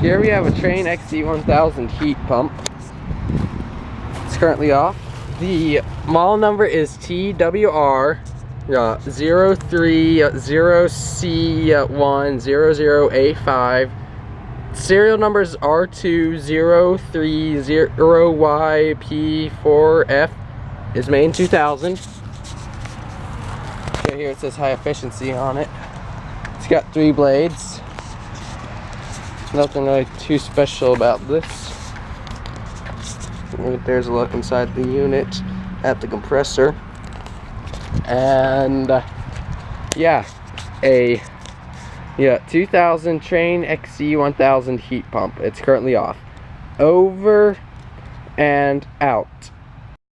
Here we have a Trane XE1000 heat pump. It's currently off. The model number is TWR 030C1000A5. Serial number is R2030YP4F. Is made in 2000. Okay, here it says high efficiency on it. It's got 3 blades. Nothing really too special about this. There's a look inside the unit at the compressor. And yeah, a 2000 Trane XE1000 heat pump. It's currently off. Over and out.